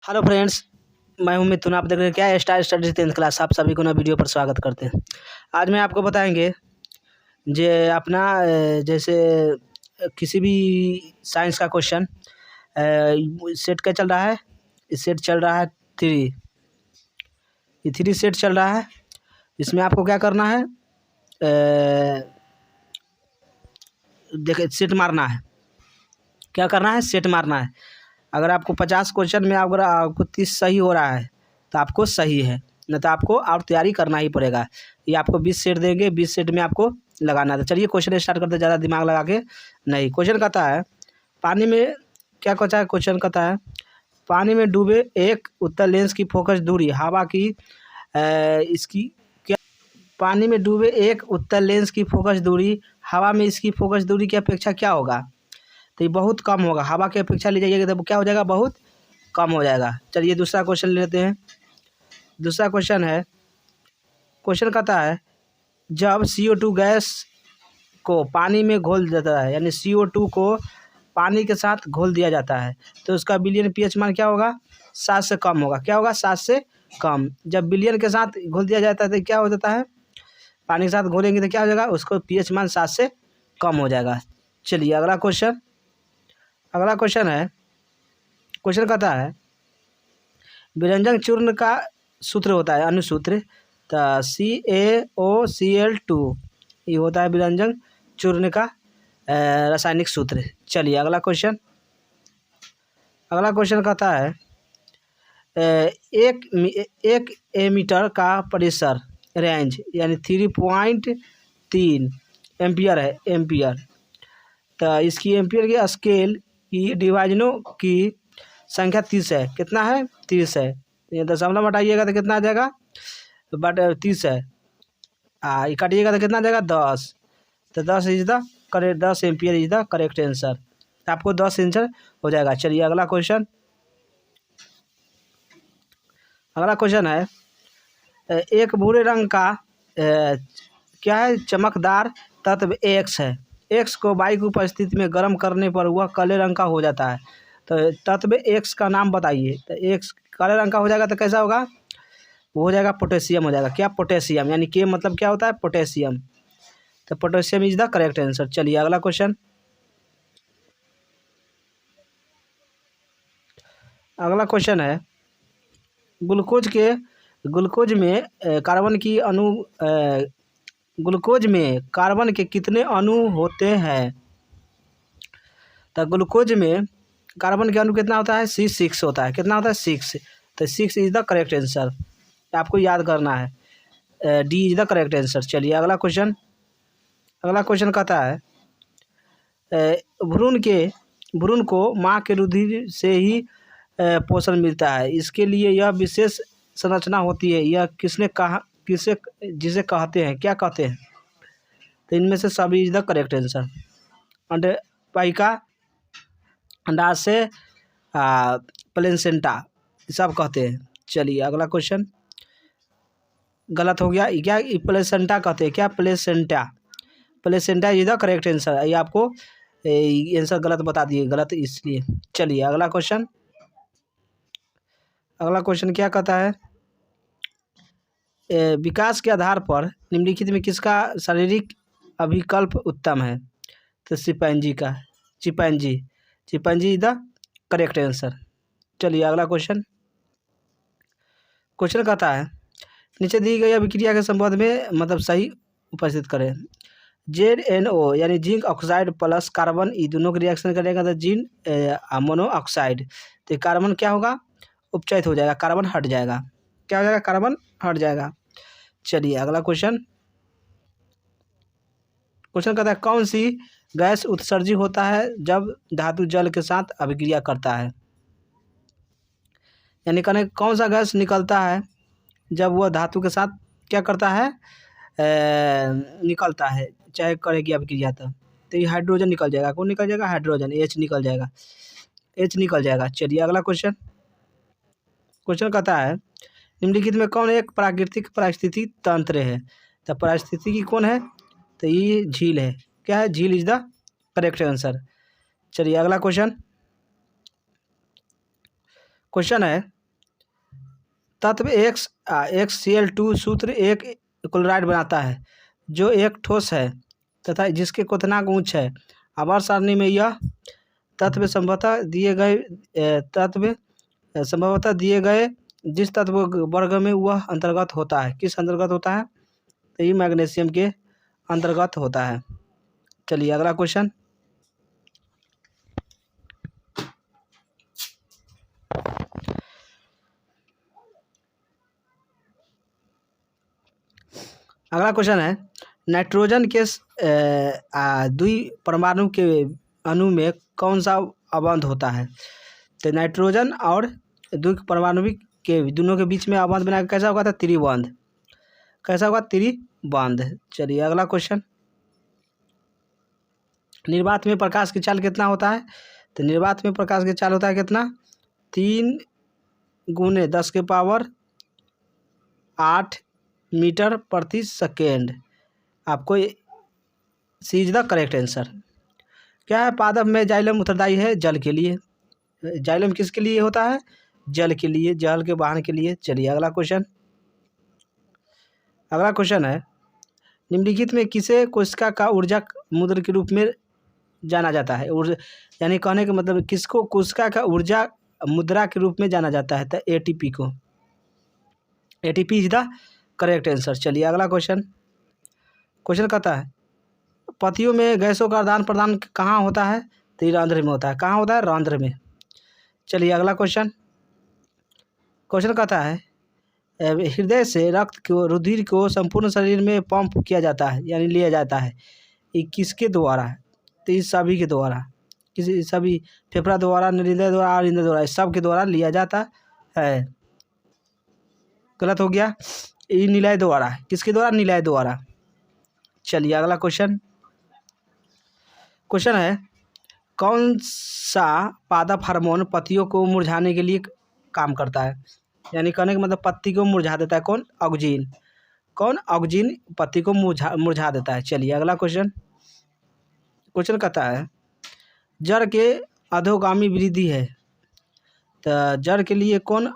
Hello friends, मैं हूं मिथुन। आप देख रहे हैं क्या स्टार स्टडी 10th क्लास। आप सभी को नए वीडियो पर स्वागत करते हैं। आज मैं आपको बताएंगे जे अपना जैसे किसी भी साइंस का क्वेश्चन सेट क्या चल रहा है। सेट चल रहा है 3। ये 3 सेट चल रहा है। इसमें आपको क्या करना है, देखिए सेट मारना है। क्या करना है, सेट मारना है। अगर आपको 50 क्वेश्चन में अगर आपको 30 सही हो रहा है तो आपको सही है, नहीं तो आपको और तैयारी करना ही पड़ेगा। ये आपको 20 सेट देंगे, 20 सेट में आपको लगाना था। चलिए क्वेश्चन स्टार्ट करते, ज़्यादा दिमाग लगा के नहीं। क्वेश्चन कहता है पानी में क्या कहता है, क्वेश्चन कहता है पानी में डूबे एक उत्तल लेंस की फोकस दूरी हवा की इसकी क्या, पानी में डूबे एक उत्तल लेंस की फोकस दूरी हवा में इसकी फोकस दूरी की अपेक्षा क्या होगा। तो ये बहुत कम होगा। हवा की अपेक्षा ले जाइएगा तो क्या हो जाएगा, बहुत कम हो जाएगा। चलिए दूसरा क्वेश्चन लेते हैं। दूसरा क्वेश्चन है, क्वेश्चन कहता है जब CO2 गैस को पानी में घोल देता है, यानी CO2 को पानी के साथ घोल दिया जाता है तो उसका बिलियन pH मान क्या होगा, 7 से कम होगा। क्या होगा, 7 से कम। जब बिलियन के साथ घोल दिया जाता है तो क्या हो जाता है, पानी के साथ घोलेंगे तो क्या हो जाएगा, उसको pH मान 7 से कम हो जाएगा। चलिए अगला क्वेश्चन है। क्वेश्चन कहता है विरंजन चूर्ण का सूत्र होता है अनुसूत्र, तो CaOCl2 ये होता है विरंजन चूर्ण का रासायनिक सूत्र। चलिए अगला क्वेश्चन कहता है एक एमीटर का परिसर रेंज यानी 3.3 एम्पियर है। तो इसकी एम्पियर की स्केल की डिवाइजनों की संख्या 30 है। कितना है, 30 है। ये दशमलव हटाइएगा तो कितना आ जाएगा, बट 30 है। ये काटिएगा तो कितना आ जाएगा, 10। तो 10 is the correct, 10 ampere is the correct answer. आपको 10 आंसर हो जाएगा। चलिए अगला क्वेश्चन है एक भूरे रंग का क्या है, चमकदार तत्व X है। X को वायु की उपस्थिति में गर्म करने पर वह काले रंग का हो जाता है। तो तत्व X का नाम बताइए। तो X काले रंग का हो जाएगा तो कैसा होगा, वो हो जाएगा पोटेशियम हो जाएगा। क्या, पोटेशियम, यानी के मतलब क्या होता है, पोटेशियम। तो potassium is the correct answer. चलिए अगला क्वेश्चन है ग्लूकोज में कार्बन के कितने अणु होते हैं। तो ग्लूकोज में कार्बन के अणु कितना होता है, C6 होता है। कितना होता है, 6। तो 6 इज द करेक्ट आंसर। आपको याद करना है, D is the correct answer. चलिए अगला क्वेश्चन कहता है भ्रूण को माँ के रुधिर से ही पोषण मिलता है। इसके लिए यह विशेष संरचना होती है। यह जिसे कहते हैं, क्या कहते हैं। तो इनमें से सभी इज द करेक्ट आंसर। अंडपाइका, अंडाशय, प्लेसेंटा सब कहते हैं। चलिए अगला क्वेश्चन, गलत हो गया क्या, प्लेसेंटा कहते हैं। क्या, placenta is the correct answer. ये आपको आंसर गलत बता दिए, गलत इसलिए। चलिए अगला क्वेश्चन क्या कहता है विकास के आधार पर निम्नलिखित में किसका शारीरिक अभिकल्प उत्तम है। तो chimpanzee is the correct answer. चलिए अगला क्वेश्चन कहता है नीचे दी गई अभिक्रिया के संबंध में मतलब सही उपस्थित करें। ZnO यानी जिंक ऑक्साइड प्लस कार्बन, ये दोनों की रिएक्शन करेगा तो मोनोऑक्साइड। तो कार्बन क्या होगा, उपचयित हो जाएगा, कार्बन हट जाएगा। क्या हो जाएगा, कार्बन हट जाएगा। चलिए अगला क्वेश्चन कहता है कौन सी गैस उत्सर्जी होता है जब धातु जल के साथ अभिक्रिया करता है। यानी कहने कौन सा गैस निकलता है जब वह धातु के साथ क्या करता है, निकलता है, चाहे करेगी अभिक्रिया। तो ये हाइड्रोजन निकल जाएगा। कौन निकल जाएगा, हाइड्रोजन, H निकल जाएगा। चलिए अगला क्वेश्चन कहता है निम्नलिखित में कौन एक प्राकृतिक पारिस्थितिकी तंत्र है। तो पारिस्थितिकी कौन है, तो ये झील है। क्या है, झील इज द करेक्ट आंसर। चलिए अगला क्वेश्चन है तत्व XCl2 सूत्र एक क्लोराइड बनाता है जो एक ठोस है तथा जिसके क्वथनांक उच्च है। आवर्त सारणी में यह तत्व संभवतः दिए गए जिस तत्व वर्ग में वह अंतर्गत होता है। किस अंतर्गत होता है? तो ये मैग्नीशियम के अंतर्गत होता है। चलिए अगला क्वेश्चन। अगला क्वेश्चन है नाइट्रोजन के द्विपरमाणु के अणु में कौन सा अबंध होता है? तो नाइट्रोजन और द्विपरमाणुविक के दोनों के बीच में अबंध बना कैसा होगा? था त्रिबंध। कैसा होगा? त्रिबंध। चलिए अगला क्वेश्चन। निर्वात में प्रकाश की चाल कितना होता है? तो निर्वात में प्रकाश की चाल होता है कितना? 3 × 10⁸ मीटर प्रति सेकेंड। आपको सी इज द करेक्ट आंसर। क्या है? पादप में जाइलम उत्तरदायी है जल के लिए। जाइलम किसके लिए होता है? जल के लिए, जल के वाहन के लिए। चलिए अगला क्वेश्चन। अगला क्वेश्चन है निम्नलिखित में किसे कोशिका का ऊर्जा मुद्रा के रूप में जाना जाता है? यानी कहने का मतलब किसको कोशिका का ऊर्जा मुद्रा के रूप में जाना जाता है? तो ATP को। ATP is the correct answer. चलिए अगला क्वेश्चन। क्वेश्चन कहता है पतियों में गैसों का आदान प्रदान कहाँ होता है? तो रंध्र में होता है। कहाँ होता है? रंध्र में। चलिए अगला क्वेश्चन। क्वेश्चन कहता है हृदय से रक्त को रुधिर को संपूर्ण शरीर में पंप किया जाता है यानी लिया जाता है, ये किसके द्वारा? तो इस सभी के द्वारा। किसी सभी फेफड़ा द्वारा, हृदय द्वारा और इंद्र द्वारा, सब के द्वारा लिया जाता है। गलत हो गया। ये निलय द्वारा। किसके द्वारा? निलय द्वारा। चलिए अगला क्वेश्चन। क्वेश्चन है कौन सा पादप हार्मोन पत्तियों को मुरझाने के लिए काम करता है? यानी कहने का मतलब पत्ती को मुरझा देता है। कौन? ऑक्जिन। कौन? ऑक्जिन पत्ती को मुरझा देता है। चलिए अगला क्वेश्चन। क्वेश्चन कहता है जड़ के अधोगामी वृद्धि है, तो जड़ के लिए कौन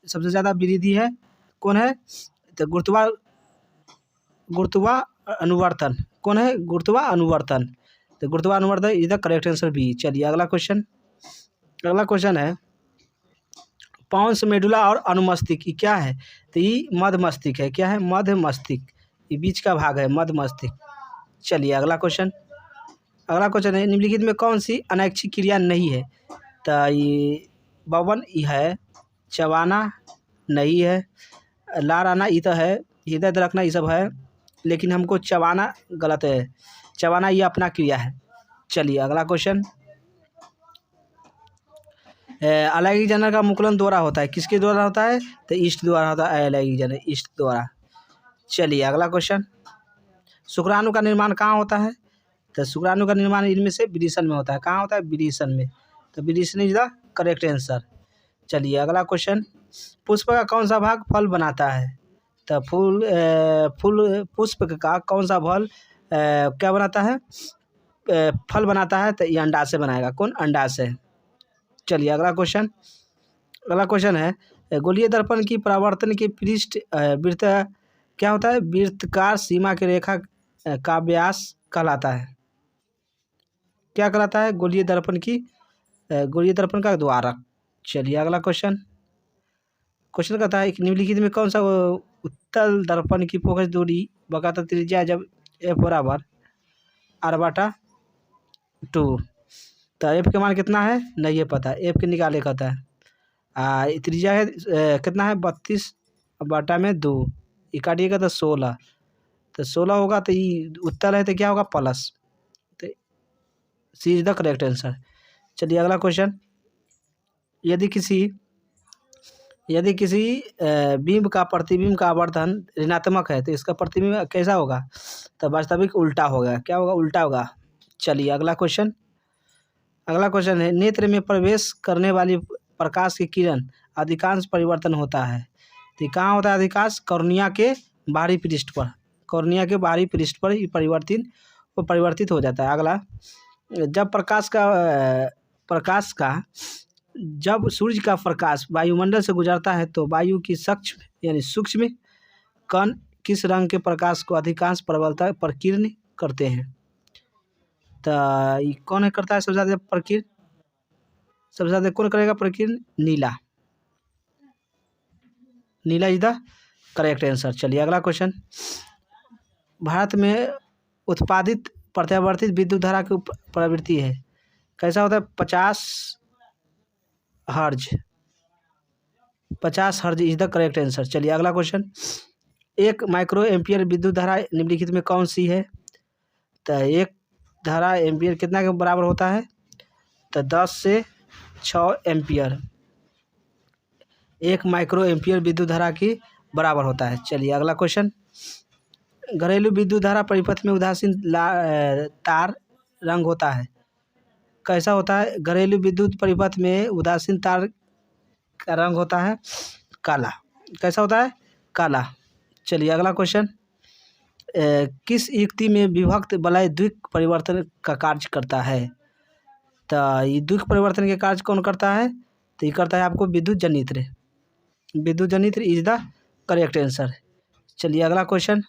सबसे ज़्यादा वृद्धि है? कौन है? तो गुरुत्वा अनुवर्तन। कौन है? गुरुत्वा अनुवर्तन। तो गुरुत्वा अनुवर्तन is the correct answer B. चलिए अगला क्वेश्चन। अगला क्वेश्चन है पॉन्स मेडुला और अनुमस्तिष्क ये क्या है? तो ये मध्य मस्तिष्क है। क्या है? मध्य मस्तिष्क। ये बीच का भाग है मध्य मस्तिष्क। चलिए अगला क्वेश्चन। अगला क्वेश्चन है निम्नलिखित में कौन सी अनैच्छिक क्रिया नहीं है? तो ये बवन ये है, चबाना नहीं है, लार आना ये तो है, हृदय रखना ये सब है, लेकिन हमको चबाना गलत है। चबाना ये अपना क्रिया है। चलिए अगला क्वेश्चन। अलैंगिक जनन का मुकुलन द्वारा होता है। किसके द्वारा होता है? तो ईस्ट द्वारा होता है। अलैंगिक जनन ईस्ट द्वारा। चलिए अगला क्वेश्चन। शुक्राणु का निर्माण कहाँ होता है? तो शुक्राणु का निर्माण इनमें से विरिसन में होता है। कहाँ होता है? विरिसन में। तो विरिसन इज द करेक्ट आंसर। चलिए अगला क्वेश्चन। पुष्प का कौन सा भाग फल बनाता है? तो पुष्प का कौन सा फल क्या बनाता है? फल बनाता है। तो ये अंडा से बनाएगा। कौन? अंडा से। चलिए अगला क्वेश्चन। अगला क्वेश्चन है गोलीय दर्पण की परावर्तन की पृष्ठ वृत्त क्या होता है? वृत्तकार सीमा की रेखा का व्यास कहलाता है। क्या कहलाता है? गोलीय दर्पण का द्वारक। चलिए अगला क्वेश्चन। क्वेश्चन कहता है निम्नलिखित में कौन सा उत्तल दर्पण की फोकस दूरी बकाता त्रिज्या जब f बराबर r/2। तो f के मान कितना है? नहीं है पता। f के निकाले कहता है। त्रिज्या है कितना है? 32/2। ये काटिएगा तो 16। तो 16 होगा। तो ये उत्तल है तो क्या होगा? प्लस। तो सी इज द करेक्ट आंसर। चलिए अगला क्वेश्चन। यदि किसी बिंब का प्रतिबिंब का आवर्धन ऋणात्मक है तो इसका प्रतिबिंब कैसा होगा? तो वास्तविक उल्टा होगा। क्या होगा? उल्टा होगा। चलिए अगला क्वेश्चन। अगला क्वेश्चन है नेत्र में प्रवेश करने वाली प्रकाश की किरण अधिकांश परिवर्तन होता है। तो कहाँ होता है अधिकांश? कॉर्निया के बाहरी पृष्ठ पर। कॉर्निया के बाहरी पृष्ठ पर ही परिवर्तित हो जाता है। अगला जब प्रकाश का जब सूर्य का प्रकाश वायुमंडल से गुजरता है तो वायु की सूक्ष्म यानी सूक्ष्म कण किस रंग के प्रकाश को अधिकांश प्रबलता प्रकीर्ण करते हैं? तो ये कौन है करता है सबसे ज़्यादा प्रकीर्ण? सबसे ज़्यादा कौन करेगा प्रकीर्ण? नीला। नीला इज द करेक्ट आंसर। चलिए अगला क्वेश्चन। भारत में उत्पादित प्रत्यावर्तित विद्युत धारा की प्रवृत्ति है, कैसा होता है? 50 हर्ज। 50 हर्ज इज द करेक्ट आंसर। चलिए अगला क्वेश्चन। 1 माइक्रो एम्पियर विद्युत धारा निम्नलिखित में कौन सी है? तो एक धारा एम्पियर कितना के बराबर होता है? तो 10 से 6 एम्पियर 1 माइक्रो एम्पियर विद्युत धारा की बराबर होता है। चलिए अगला क्वेश्चन। घरेलू विद्युत धारा परिपथ में उदासीन तार रंग होता है, कैसा होता है? घरेलू विद्युत परिपथ में उदासीन तार का रंग होता है काला। कैसा होता है? काला। चलिए अगला क्वेश्चन। किस युक्ति में विभक्त वलय द्विक परिवर्तन का कार्य करता है? तो ये द्विक परिवर्तन के कार्य कौन करता है? तो ये करता है आपको विद्युत जनित्र। विद्युत जनित्र इज द करेक्ट आंसर। चलिए अगला क्वेश्चन।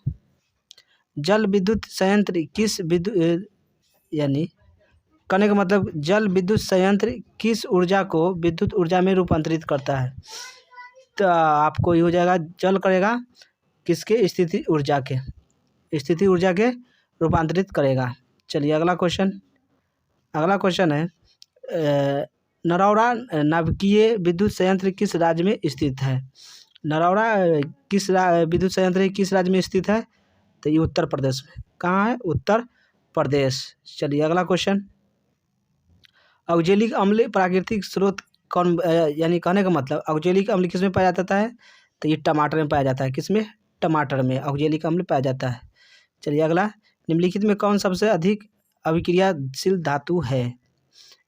जल विद्युत संयंत्र किस विद्युत यानी कहने का मतलब जल विद्युत संयंत्र किस ऊर्जा को विद्युत ऊर्जा में रूपांतरित करता है? तो आपको ये हो जाएगा जल करेगा किसके? स्थिति ऊर्जा के। स्थिति ऊर्जा के रूपांतरित करेगा। चलिए अगला क्वेश्चन। अगला क्वेश्चन है नरौरा नाभिकीय विद्युत संयंत्र किस राज्य में स्थित है? नरौरा किस विद्युत संयंत्र किस राज्य में स्थित है? तो ये उत्तर प्रदेश में। कहाँ है? उत्तर प्रदेश। चलिए अगला क्वेश्चन। औद्योगिक अम्ल प्राकृतिक स्रोत कौन यानी कहने का मतलब औद्योगिक अम्ल किस में पाया जाता है? तो ये टमाटर में पाया जाता है। किस में? टमाटर में औद्योगिक अम्ल पाया जाता है। चलिए अगला। निम्नलिखित में कौन सबसे अधिक अभिक्रियाशील धातु है?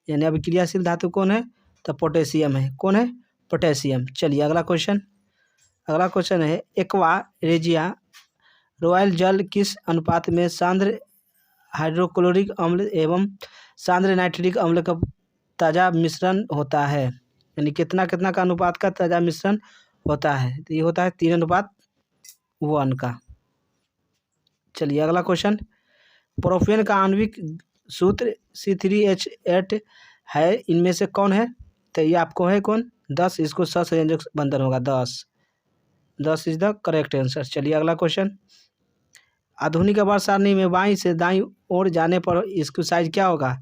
यानी अभिक्रियाशील धातु कौन है? तो पोटेशियम है। कौन है? पोटेशियम। चलिए अगला क्वेश्चन। अगला क्वेश्चन है एक्वा रेजिया रॉयल जल किस अनुपात में सांद्र हाइड्रोक्लोरिक अम्ल एवं सांद्र नाइट्रिक अम्ल का ताज़ा मिश्रण होता है? यानी कितना कितना का अनुपात का ताज़ा मिश्रण होता है? तो ये होता है 3:1 का। चलिए अगला क्वेश्चन। प्रोपेन का आणविक सूत्र C3H8 है, इनमें से कौन है? तो ये आपको है कौन? 10। इसको सहसंयोजक बंधन होगा 10 इज द करेक्ट आंसर। चलिए अगला क्वेश्चन। आधुनिक आवर्त सारणी में बाईं से दाईं ओर जाने पर इसको साइज क्या होगा?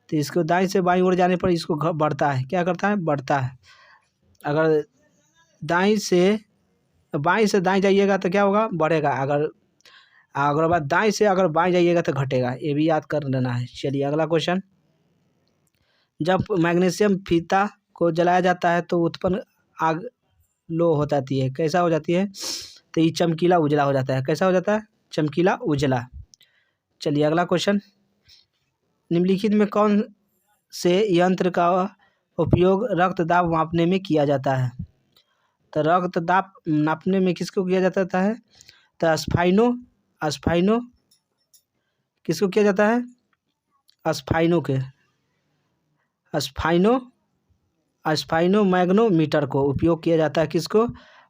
तो इसको दाईं से बाईं ओर जाने पर इसको बढ़ता है। क्या करता है? बढ़ता है। अगर बाईं से दाईं जाइएगा तो क्या होगा? बढ़ेगा। अगर बात दाईं से अगर बाईं जाइएगा तो घटेगा। ये भी याद कर लेना है। चलिए अगला क्वेश्चन। जब मैग्नीशियम फीता को जलाया जाता है तो उत्पन्न आग लो हो जाती है, कैसा हो जाती है? तो ये चमकीला उजला हो जाता है। कैसा हो जाता है? चमकीला उजला। चलिए अगला क्वेश्चन। निम्नलिखित में कौन से यंत्र का उपयोग रक्तदाब मापने में किया जाता है? तो रक्तदाब नापने में किसको किया जाता है? तो अस्फाइनो किसको किया जाता है? अस्फाइनो मैग्नोमीटर को उपयोग किया जाता है। किसको?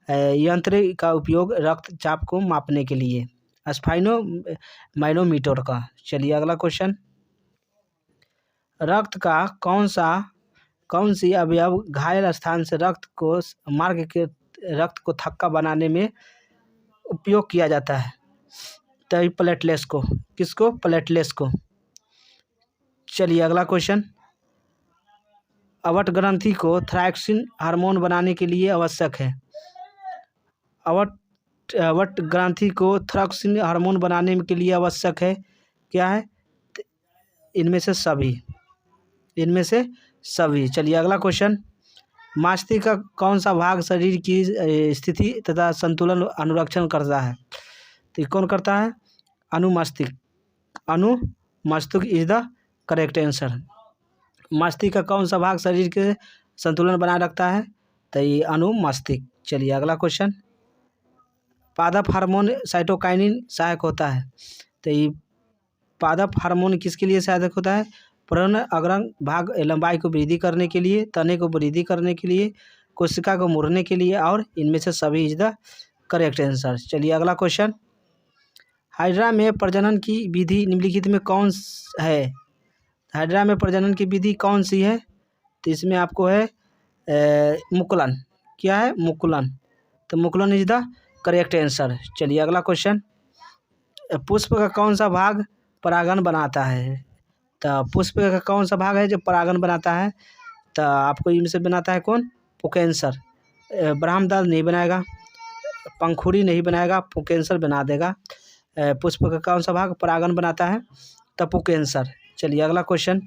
यंत्र का उपयोग रक्तचाप को मापने के लिए अस्फाइनो मैग्नोमीटर का। चलिए अगला क्वेश्चन। रक्त का कौन सी अवयव घायल स्थान से रक्त को थक्का बनाने में उपयोग किया जाता है? तो प्लेटलेट्स को। किसको? प्लेटलेट्स को। चलिए अगला क्वेश्चन। अवट ग्रंथि को थायरॉक्सिन हार्मोन बनाने के लिए आवश्यक है। अवट ग्रंथि को थायरॉक्सिन हार्मोन बनाने के लिए आवश्यक है क्या है? इनमें से सभी। चलिए अगला क्वेश्चन। मस्तिष्क का कौन सा भाग शरीर की स्थिति तथा संतुलन अनुरक्षण करता है? तो कौन करता है? अनुमस्तिष्क इज द करेक्ट आंसर। मस्तिष्क का कौन सा भाग शरीर के संतुलन बनाए रखता है? तो ये अनुमस्तिष्क। चलिए अगला क्वेश्चन। पादप हार्मोन साइटोकाइनिन सहायक होता है। तो ये पादप हार्मोन किसके लिए सहायक होता है? प्रजनन अग्रांग भाग लंबाई को वृद्धि करने के लिए, तने को वृद्धि करने के लिए, कोशिका को मुड़ने के लिए, और इनमें से सभी इज द करेक्ट आंसर। चलिए अगला क्वेश्चन, हाइड्रा में प्रजनन की विधि निम्नलिखित में कौन है? हाइड्रा में प्रजनन की विधि कौन सी है? तो इसमें आपको है मुकुलन। क्या है? मुकुलन। तो मुकुलन इज द करेक्ट आंसर। चलिए अगला क्वेश्चन, पुष्प का कौन सा भाग परागण बनाता है? तो पुष्प का कौन सा भाग है जो परागण बनाता है? तो आपको इनमें से बनाता है कौन? पुकेंसर। ब्रह्मदल नहीं बनाएगा, पंखुड़ी नहीं बनाएगा, पुकेंसर बना देगा। पुष्प का कौन सा भाग परागण बनाता है? तो पुकेंसर। चलिए अगला क्वेश्चन,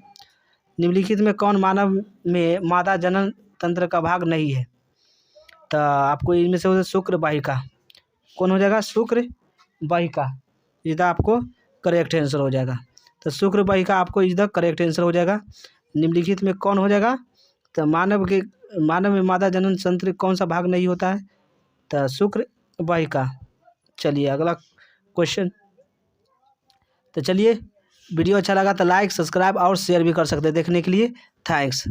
निम्नलिखित में कौन मानव में मादा जनन तंत्र का भाग नहीं है? तो आपको इनमें से शुक्र वाहिका। कौन हो जाएगा? शुक्र वाहिका इज द आपको करेक्ट आंसर हो जाएगा। तो शुक्र वाहिका आपको इज द करेक्ट आंसर हो जाएगा। निम्नलिखित में कौन हो जाएगा? तो मानव में मादा जनन तंत्र कौन सा भाग नहीं होता है? तो शुक्र वाहिका। चलिए अगला क्वेश्चन, तो चलिए वीडियो अच्छा लगा तो लाइक, सब्सक्राइब और शेयर भी कर सकते हैं। देखने के लिए थैंक्स।